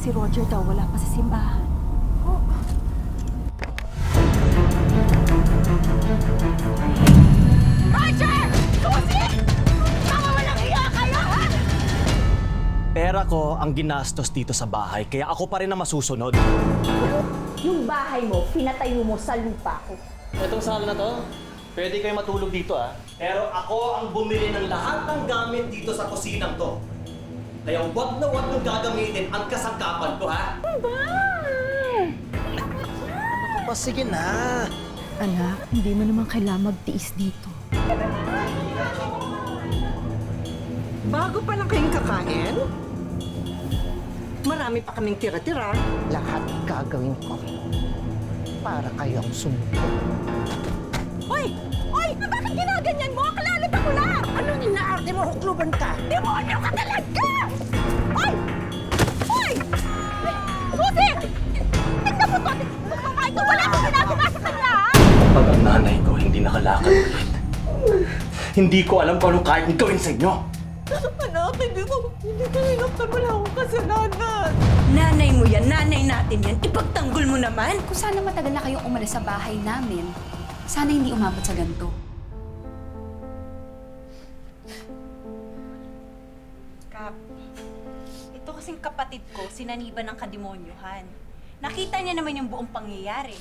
Si Roger daw wala pa sa simbahan. Roger! Susie! Mga walang iya kayo, ha? Pera ko ang ginastos dito sa bahay, kaya ako pa rin ang masusunod. Yung bahay mo, pinatayo mo sa lupa ko. Itong sala na to, pwede kayo matulog dito Pero ako ang bumili ng lahat ng gamit dito sa kusinang to. Kaya wag na wag nung gagamitin ang kasangkapan ko, ha? Ano ba? Sige na. Anak, hindi mo naman kailangan magtiis dito. Bago pa lang kayong kakain, marami pa kaming tira-tira. Lahat gagawin ko para kayong sumuko. Hoy! Hoy! Bakit ginaganyan mo? Kalala pa ko lang! Anong inaarte mo? Hukluban ka! Demonyo ka talaga! Hoy! Hoy! Susie! Tignan mo to! Magmamahal ko! Wala akong ginagawa sa kanya, ha? Pag ang nanay ko hindi nakalakad ulit, hindi ko alam kung anong kaya kong gawin sa inyo. Anak, hindi ko hinaktan. Wala akong kasalanan. Nanay mo yan, nanay natin yan. Ipagtanggol mo naman. Kung sana matagal na kayong umalis sa bahay namin, sana hindi umabot sa ganito. Kap, ito kasing kapatid ko, sinaniba ng kademonyuhan. Nakita niya naman yung buong pangyayari.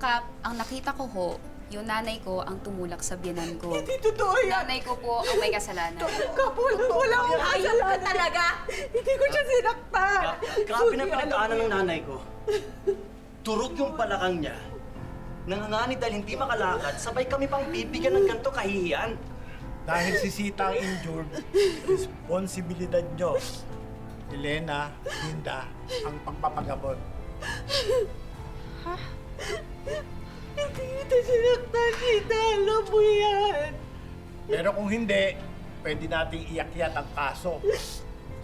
Kap, ang nakita ko ho, yung nanay ko ang tumulak sa biyanan ko. Hindi totoo yan. Nanay ko po ang may kasalanan. Wala akong kasalanan. Talaga? Hindi ko siya sinaktan. Grabe na pinagdaanan ng nanay ko. Turog yung balakang niya. Nangangani dahil hindi makalakad, sabay kami pang bibigyan ng ganito kahihiyan. Dahil si Sita ang injured, responsibilidad nyo. Elena, Linda, ang pagpapagamot. Hindi kita sinaktan, Tita. Alam mo yan. Pero kung hindi, pwede nating iakyat ang kaso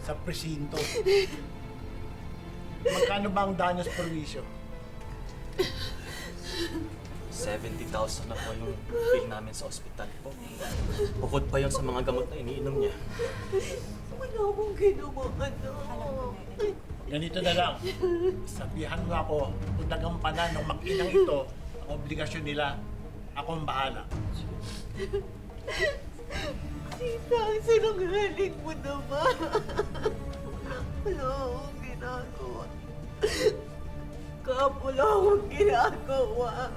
sa presinto. Magkano ba ang daños perwisyo? 70,000 na po yung bill namin sa ospital po. Bukod pa yun sa mga gamot na iniinom niya. Wala akong ginawa, anak. Ganito na lang. Sabihan mo ako kung nagampanan ng mag-inang ito ang obligasyon nila. Ako ang bahala. Tita, ang sinungaling mo naman. Wala akong ginagawa. Kap, wala akong ginagawa.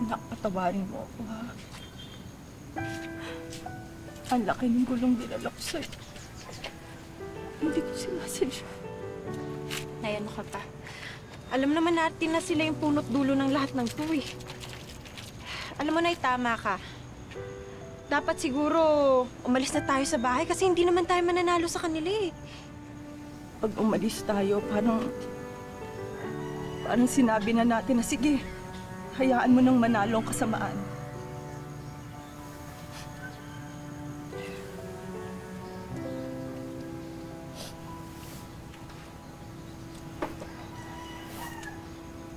Anak, patawarin mo ako, ha? Ang laki ng gulong dinala ko sa'yo. Hindi ko sinasadya. Nay, ano ka pa? Alam naman natin na sila yung punot dulo ng lahat ng to eh. Alam mo na, tama ka. Dapat siguro umalis na tayo sa bahay kasi hindi naman tayo mananalo sa kanila eh. Pag umalis tayo, parang sinabi na natin na sige, hayaan mo nang manalo ang kasamaan.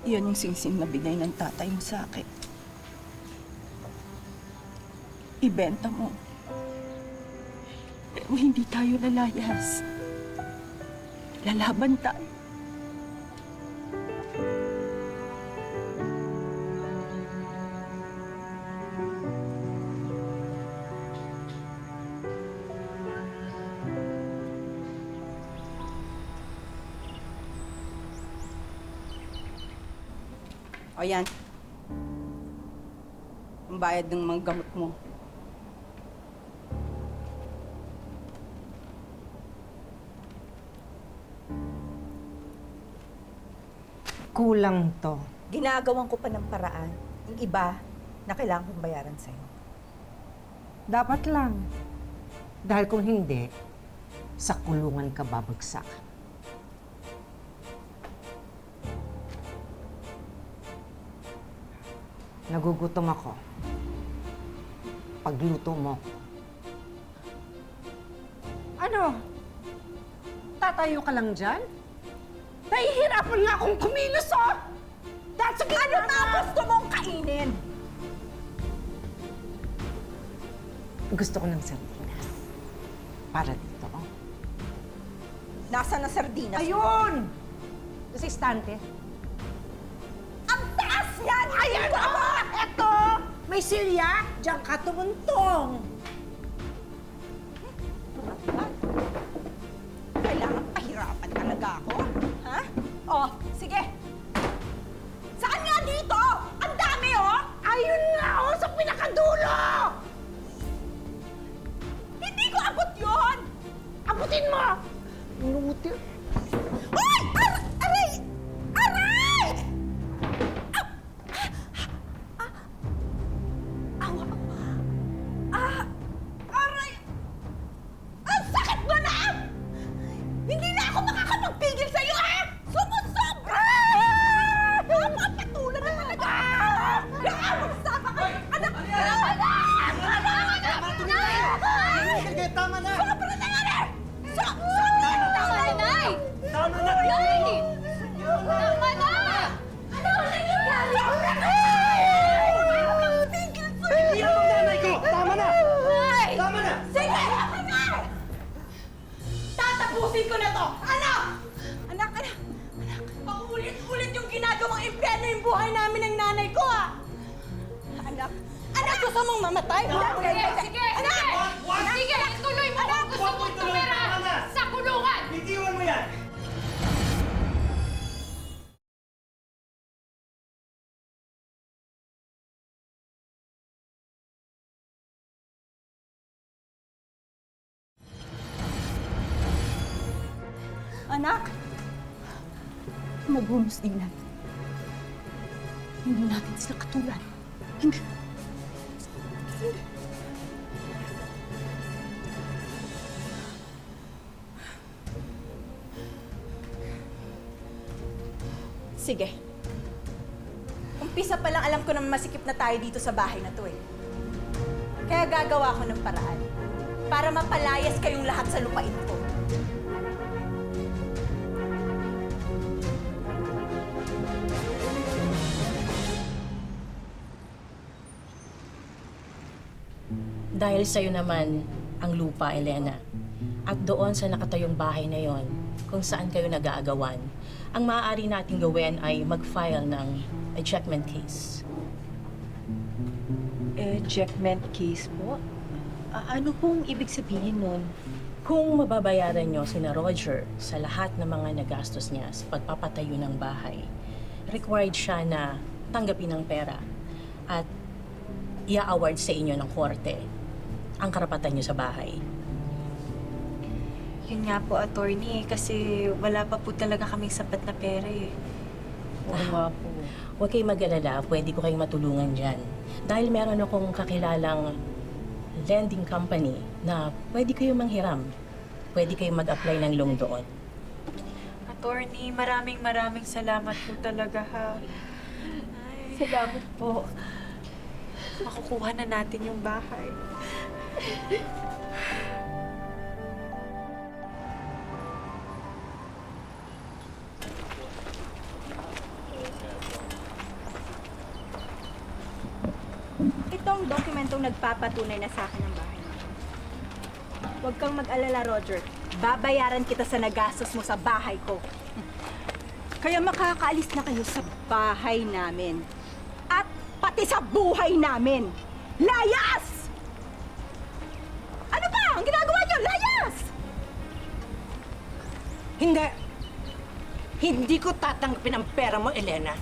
Iyan yung singsing na bigay ng tatay mo sa akin. Ibenta mo. Pero hindi tayo lalayas. Lalaban tayo. O yan. Ang bayad ng mga gamot mo. Kulang to. Ginagawan ko pa ng paraan. Yung iba na kailangan kong bayaran sa'yo. Dapat lang. Dahil kung hindi, sa kulungan ka babagsak. Nagugutom ako. Pagluto mo. Ano? Tatayo ka lang dyan? Nahihirapan nga akong kumilos, oh! Dahil sa Ano na gusto mong kainin? Gusto ko ng sardinas. Para dito, oh. Nasaan na sardinas? Ayun! Sa istante. Ang taas yan! Ayan, oh! Eto! May silya! Diyan ka tumuntong! Kailangan pahirapan talaga ako? Ha? Oh, sige. Saan nga dito? Ang dami, oh! Ayun nga, oh! Sa pinakadulo! Hindi ko abot yun! Abutin mo! Inuuti. Hoy! Aray! Aray! Aray! Ang sakit mo na! Hindi na ako makakapagpigil sa'yo, ah! Sumusobra! Napapatulan na talaga! Magsama ka! Anak! Tama na! Sobra na nga na! Sobra na! Tama na, Nay! Tama na! Nay! Tama na! Ano na nangyayari? Tigil sa'yo! Hindi ako ang nanay ko! Tama na! Ay! Tama na! Sige! Tatapusin ko na to! Anak! Anak! Paulit-ulit yung ginagawang impyerno yung buhay namin ng nanay ko, ah! Anak! Anak! Gusto mong mamatay? Sige! Anak! Sige! Tuloy mo kung gusto mong tumira sa kulungan! Bitiwan mo yan! Anak! Maghunos din natin. Hindi natin sila katulad. Hindi. Sige. Umpisa pa lang alam ko na masikip na tayo dito sa bahay na to eh. Kaya gagawa ko ng paraan para mapalayas kayong lahat sa lupain ko. Dahil sa'yo naman ang lupa, Elena. At doon sa nakatayong bahay na yon, kung saan kayo nag-aagawan, ang maaari nating gawin ay mag-file ng ejectment case. Ejectment case po? Ano pong ibig sabihin nun? Kung mababayaran nyo sina Roger sa lahat ng mga nagastos niya sa pagpapatayo ng bahay, required siya na tanggapin ng pera at i-award sa inyo ng korte ang karapatan nyo sa bahay. Yun nga po, attorney, kasi wala pa po talaga kaming sapat na pera eh. Oo nga po. Huwag kayong mag-alala, pwede ko kayong matulungan dyan. Dahil meron akong kakilalang lending company na pwede kayong manghiram. Pwede kayong mag-apply ng loan doon. Attorney, maraming salamat po talaga ha. Salamat po. Makukuha na natin yung bahay. Itong dokumentong nagpapatunay na sa akin ang bahay mo. Huwag kang mag-alala, Roger. Babayaran kita sa nagastos mo sa bahay ko. Kaya makakaalis na kayo sa bahay namin. At pati sa buhay namin. Layas! Ano ba? Ang ginagawa niyo? Layas! Hindi! Hindi ko tatanggapin ang pera mo, Elena.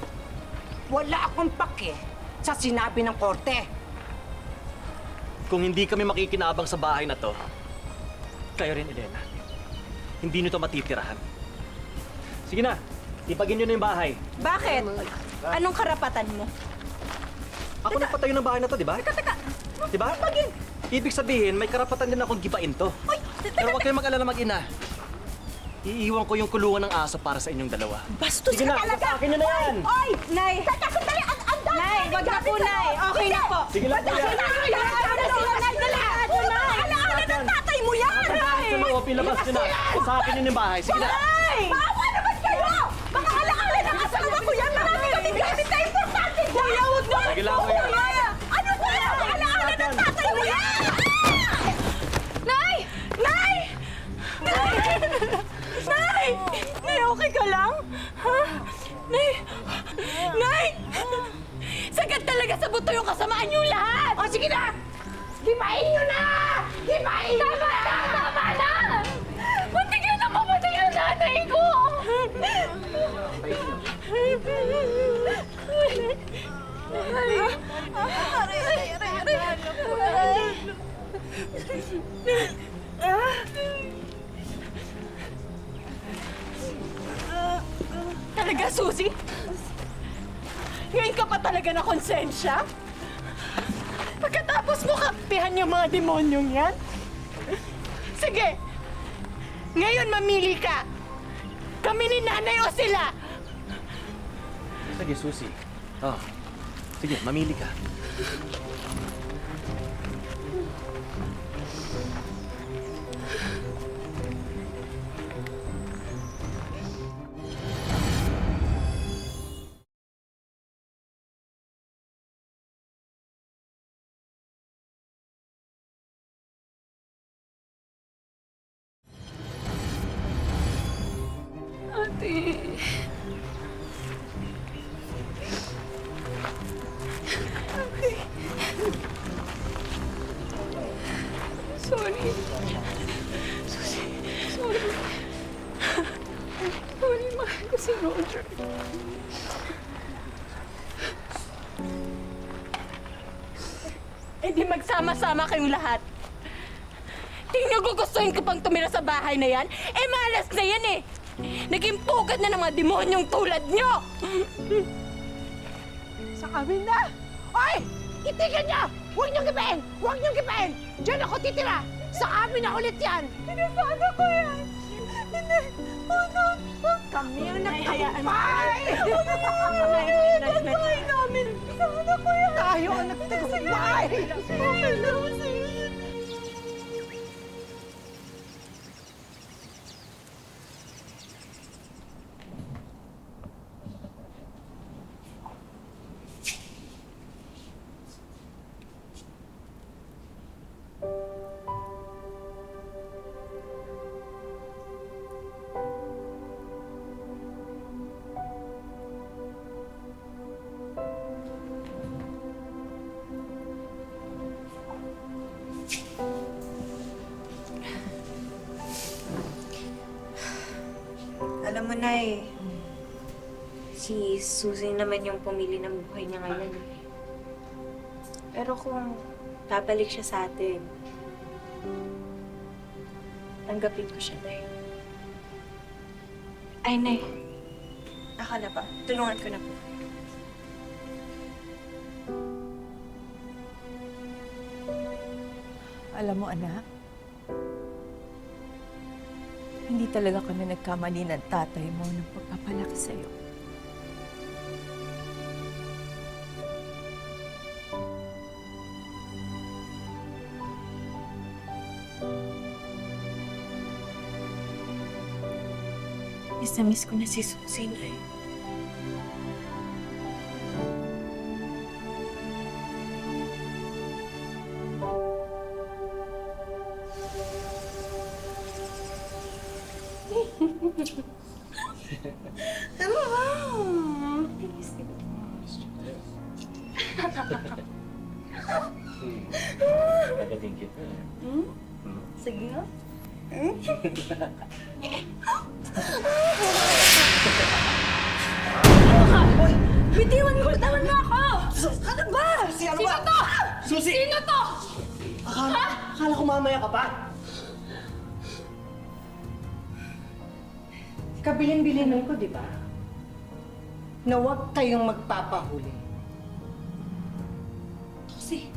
Wala akong pake sa sinabi ng korte. Kung hindi kami makikinabang sa bahay na to, kayo rin, Elena. Hindi nyo to matitirahan. Sige na, ipagin nyo na yung bahay. Bakit? Anong karapatan mo? Ako nagpatayo ng bahay na to, di ba? Teka! Di ba? Ibig sabihin, may karapatan din akong gibain to. Uy! Pero huwag kayong mag-alala mag-ina. Iiwan ko yung kulungan ng aso para sa inyong dalawa. Bastos Sige ka na, talaga! sa akin nyo na yan! Oy! Nay! Teka, sandali! Ang dami! Nay, wag na po, Nay. Okay na po. Sige lang, Wag na kuya. sila! Nay! Nay! Nay! Nay! Alaala ng tatay mo yan! Sa loob, Pilabas nyo na. Sa akin yun yung bahay. Sige na. Maawa naman kayo! Baka alakalan ang asawa ko yan! Marami kami gamit na importante dyan! Kuya, huwag naman Sige lang, kuya. Ano ba? Alakalan ng tatay mo yan! Nay! Nay! Nay! Nay! Nay, okay ka lang? Ha? Nay! Nay! Sagad talaga sa buto yung kasamaan niyo lahat! O, sige na! Himain niyo na! Himain niyo na! Tama na! Muntik na mamatay ang nanay ko! Talaga, Susie? Ngayon ka pa talaga na konsensya? Pagkatapos mo kampihan yung mga demonyong yan? Sige! Ngayon mamili ka! Kami ni nanay o sila! Sige, Susi. Oh. Sige, mamili ka. Ate. Sorry. Sorry. Sorry, mahal ko si Roger. Eh di magsama-sama kayong lahat. Tingnan ko gustuhin ko pang tumira sa bahay na yan? Eh malas na yan eh! Naging pugad na ng mga demonyong tulad nyo! Sa amin na! Oy! Itigil niyo! Huwag niyong gibain! Huwag niyong gibain! Diyan ako titira! Sa amin na ulit yan! Pinasana ko yan! Kami ang nagtagumpay! Nagtagumpay namin! Pinasana ko yan! Tayo ang nagtagumpay! Okay lang sa'yo. Alam mo na si Susie naman yung pumili ng buhay niya ngayon. Pero kung babalik siya sa atin, tanggapin ko siya, Nay. Ay, Nay. Ako na ba? Tulungan ko na po. Alam mo, anak, hindi talaga kami nagkamali ng tatay mo ng pagpapalaki sa'yo. Miss na miss ko na si Susie, Nay. Kagating kita. Sige nga. Bitiwan mo! Bitawan mo ako! Ano ba? Sino to? Susi! Sino to? Akala ko mamaya ka pa. Kabilin-bilinan ko, di ba? Na huwag kayong magpapahuli. Kasi...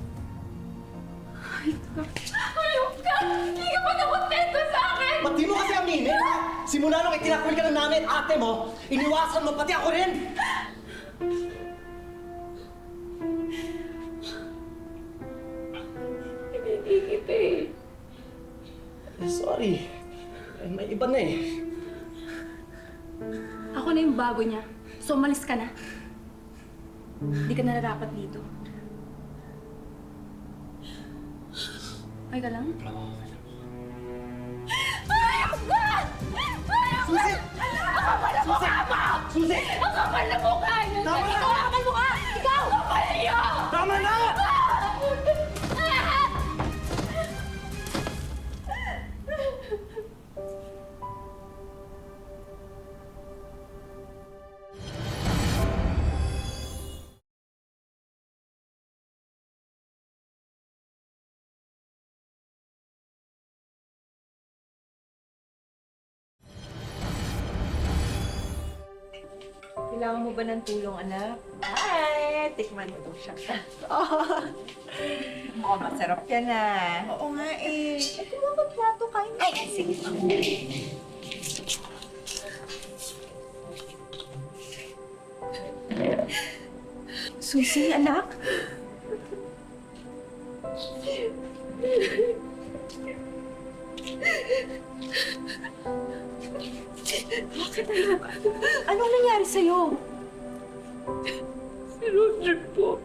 Ayok ka! Hindi ka pa nakontento sa akin! Ba't di mo kasi aminin, ha? Simula nung itinakwil ka ng nanay at ate mo, iniwasan mo pati ako rin! Hindi kita eh. Sorry. may iba na eh. Ako na yung bago niya. So, umalis ka na. Hindi ka nararapat dito. Okay ka lang? Susi! Susi! Susi! Ang kapal na mukha niyo! Ikaw ang kapal mukha! Ikaw! Kapal niyo! Tama na! Kailangan mo ba ng tulong, anak? Ay, tikman mo siya. Mukhang masarap yan ah. Oo nga eh. Ay, kumuha ka plato, kain mo. Ay, sige. Susi, anak. Bakit, anak? Anong nangyari sa'yo? Si Roger po.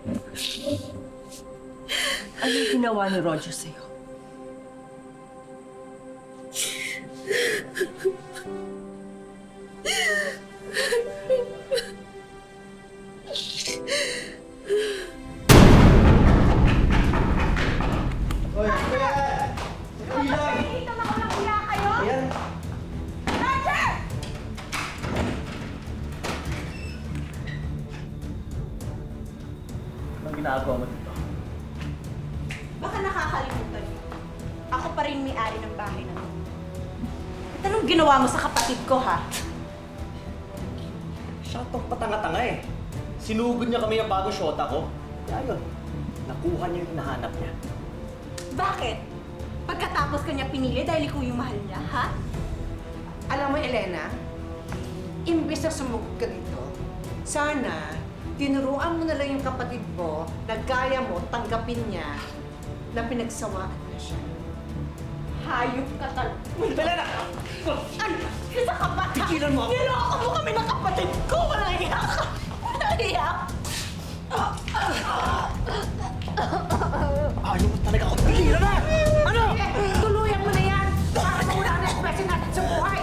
Anong ginawa ni Roger sa'yo? Hoy, kuya! Ilang! Dito na ako ng kayo? Ayan. Roger! Anong ginagawa mo dito? Baka nakakalimutan mo. Ako pa rin may-ari ng bahay na to. At anong ginawa mo sa kapatid ko, ha? Siya tong patanga-tanga eh. Sinugod niya kami ng bagong shota ko. Kaya yun, nakuha niya yung hinahanap niya. Bakit? Pagkatapos kanya pinili dahil ikaw yung mahal niya, ha? Alam mo, Elena, imbes na sumugod ka nito, sana tinuruan mo na lang yung kapatid mo na gaya mo tanggapin niya na pinagsawaan na siya. Hayop ka talaga. Elena! Ay! Isa ka ba? Tigilan mo ako! Niloko mo kami ng kapatid ko! Walang iyak! Walang iyak! Ayaw mo talaga ako! Tigilan na! Ano? Tuluyan mo na yan! Para wala na espesyo natin sa buhay!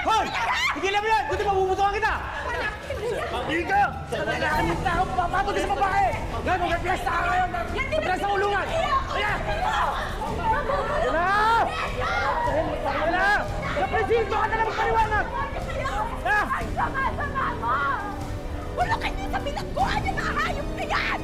Hoy! Tigilan mo yan! Buti mabubutukan kita! Pagiging ka! Nakakamit na ako papatog sa babae! Ngayon, mag-fiesta ka ngayon! Mag-fiesta sa ulungan! Ayan! Ayan na! Ayan na! Sa presinto ka na lang magpaliwanag! Ah! Wala kayo sa pinagkuhan niya na hayop na yan!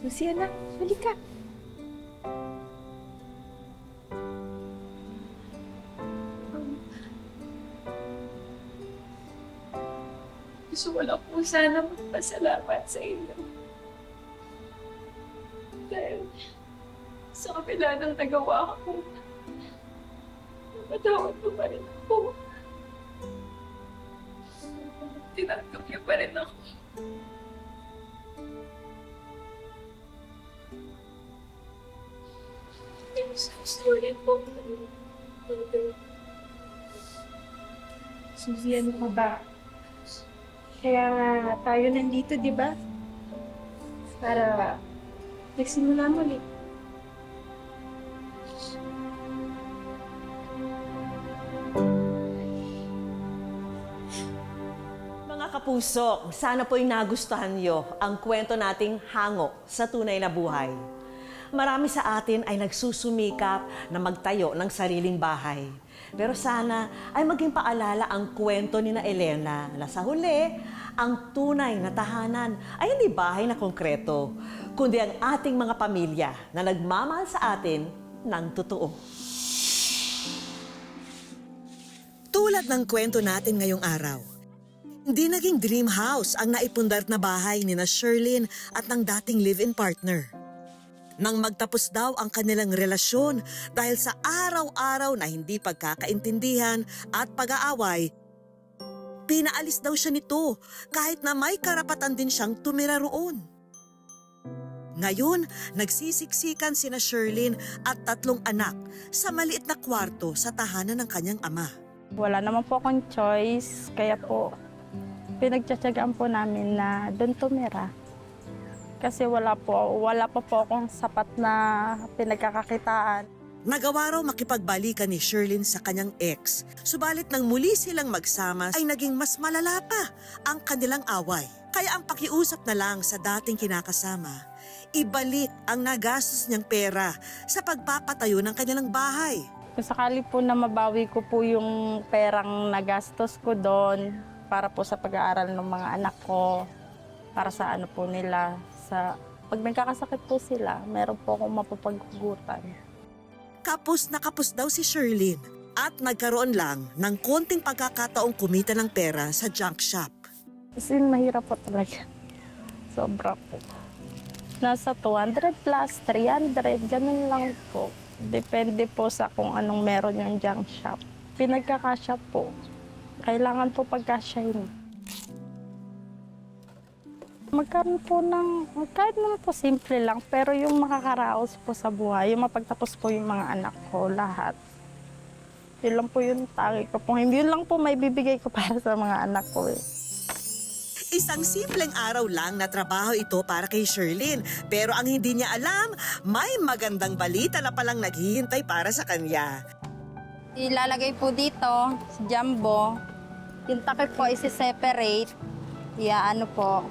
Susi, anak. Halika. Gusto ko lang po sana magpasalamat sa inyo. Dahil sa kabila ng nagawa ko, napatawad mo pa rin ako. Tinanggap niyo pa rin ako. I'm so sorry po. Susi, ano ka ba? Kaya nga tayo nandito, di ba? Para nagsimula muli. kapuso, sana po'y nagustuhan niyo ang kwento nating hango sa tunay na buhay. Marami sa atin ay nagsusumikap na magtayo ng sariling bahay. Pero sana ay maging paalala ang kwento ni na Elena na sa huli, ang tunay na tahanan ay hindi bahay na konkreto, kundi ang ating mga pamilya na nagmamahal sa atin ng totoo. Tulad ng kwento natin ngayong araw, hindi naging dream house ang naipundar na bahay ni na Sherlyn at ng dating live-in partner. Nang magtapos daw ang kanilang relasyon dahil sa araw-araw na hindi pagkakaintindihan at pag-aaway, pinaalis daw siya nito kahit na may karapatan din siyang tumira roon. Ngayon, nagsisiksikan sina Sherlyn at 3 anak sa maliit na kwarto sa tahanan ng kanyang ama. Wala naman po akong choice, kaya po pinagtsatsagaan po namin na doon tumira. Kasi wala pa po akong sapat na pinagkakakitaan. Nagawa raw makipagbalikan ni Sherlyn sa kanyang ex, subalit nang muli silang magsama ay naging mas malala pa ang kanilang away. Kaya ang pakiusap na lang sa dating kinakasama, ibalik ang nagastos niyang pera sa pagpapatayo ng kanilang bahay. Kung sakali po na mabawi ko po yung perang nagastos ko doon para po sa pag-aaral ng mga anak ko, para sa ano po nila, pag nagkakasakit po sila, meron po akong mapapaghugutan. Kapos na kapos daw si Sherlyn at nagkaroon lang ng konting pagkakataong kumita ng pera sa junk shop. Kasi mahirap po talaga. Sobra po. Nasa 200 plus, 300, ganun lang po. Depende po sa kung anong meron yung junk shop. Pinagkakasya po. Kailangan po pagkasyahin. Magkaroon po ng, kahit naman po simple lang, pero yung makakaraos po sa buhay, yung mapagtapos po yung mga anak ko, lahat. Yun lang po yung tangi ko po. Yun lang po may bibigay ko para sa mga anak ko eh. Isang simpleng araw lang na trabaho ito para kay Sherlyn. Pero ang hindi niya alam, may magandang balita na palang naghihintay para sa kanya. Ilalagay po dito, si Jumbo. Yung takip po isi-separate. Ano po.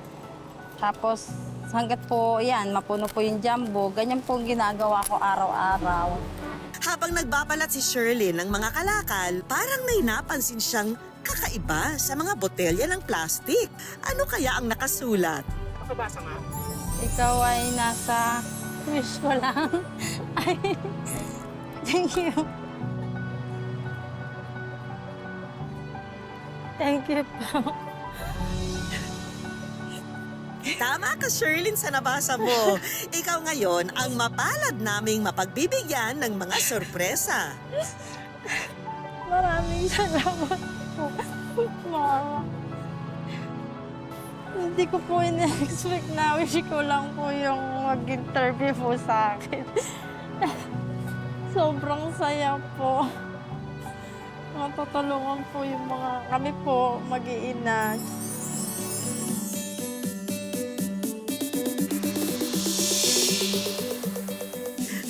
Tapos hanggat po yan, mapuno po yung Jumbo. Ganyan po ginagawa ko araw-araw. Habang nagbabalat si Sherlyn ng mga kalakal, parang may napansin siyang kakaiba sa mga botelya ng plastic. Ano kaya ang nakasulat? Makabasa nga. Ikaw ay nasa wish ko lang. Ay, thank you. Thank you po. Tama ka, Sherlyn, sa nabasa mo. Ikaw ngayon ang mapalad naming mapagbibigyan ng mga sorpresa. Maraming salamat po, Mama. Hindi ko po ina-expect na wish ko lang po yung mag-interview po sa akin. Sobrang saya po. Matutulungan po yung kami po, mag-iina.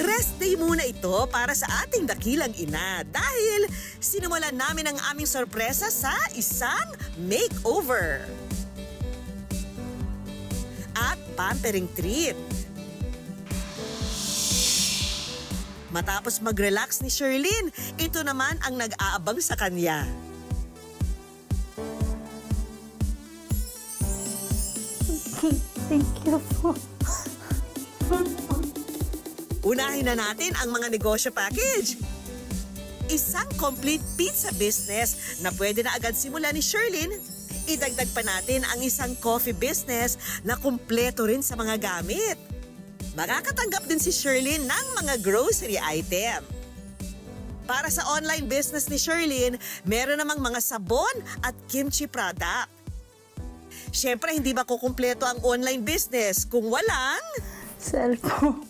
Rest day muna ito para sa ating dakilang ina dahil sinimulan namin ang aming sorpresa sa isang makeover. At pampering treat. Matapos mag-relax ni Sherlyn, ito naman ang nag-aabang sa kanya. Thank you po. Unahin na natin ang mga negosyo package. Isang complete pizza business na pwede na agad simulan ni Sherlyn. Idagdag pa natin ang isang coffee business na kumpleto rin sa mga gamit. Makakatanggap din si Sherlyn ng mga grocery item. Para sa online business ni Sherlyn, meron namang mga sabon at kimchi product. Siyempre, hindi ba kukumpleto ang online business kung walang Cellphone.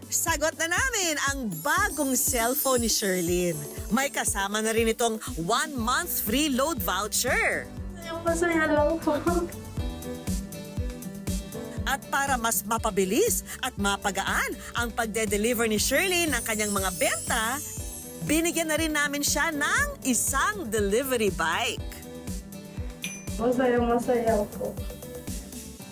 Sagot na namin ang bagong cellphone ni Sherlyn. May kasama na rin itong 1-month free load voucher. Masaya lang po. At para mas mapabilis at mapagaan ang pagde-deliver ni Sherlyn ng kanyang mga benta, binigyan na rin namin siya ng isang delivery bike. Masaya po.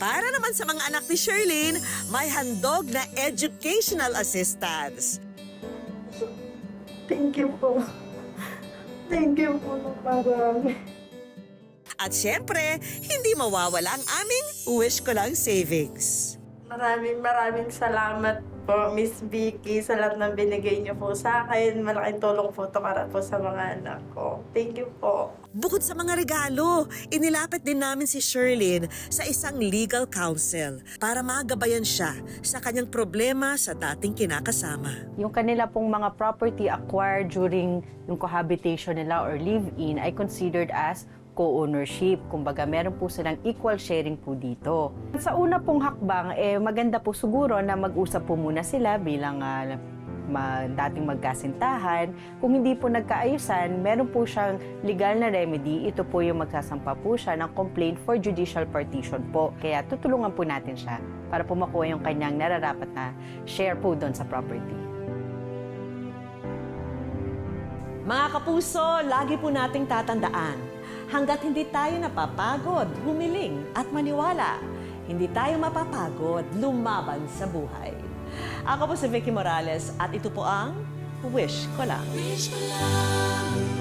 Para naman sa mga anak ni Sherlyn, may handog na educational assistance. Thank you po. Thank you po ng marami. At syempre, hindi mawawala ang aming Wish Ko Lang savings. Maraming salamat po, Miss Vicky, sa lahat ng binigay niyo po sa akin. Malaking tulong po ito para po sa mga anak ko. Thank you po. Bukod sa mga regalo, inilapit din namin si Sherlyn sa isang legal counsel para magabayan siya sa kanyang problema sa dating kinakasama. Yung kanila pong mga property acquired during yung cohabitation nila or live-in ay considered as co-ownership. Kumbaga, meron po silang equal sharing po dito. Sa una pong hakbang, maganda po siguro na mag-usap po muna sila bilang dating magkasintahan. Kung hindi po nagkaayusan, meron po siyang legal na remedy. Ito po yung magsasampa po siya ng complaint for judicial partition po. Kaya tutulungan po natin siya para po makuha yung kanyang nararapat na share po doon sa property. Mga kapuso, lagi po nating tatandaan, hanggat hindi tayo napapagod, humiling at maniwala, hindi tayo mapapagod lumaban sa buhay. Ako po si Vicky Morales at ito po ang Wish Ko Lang. Wish ko lang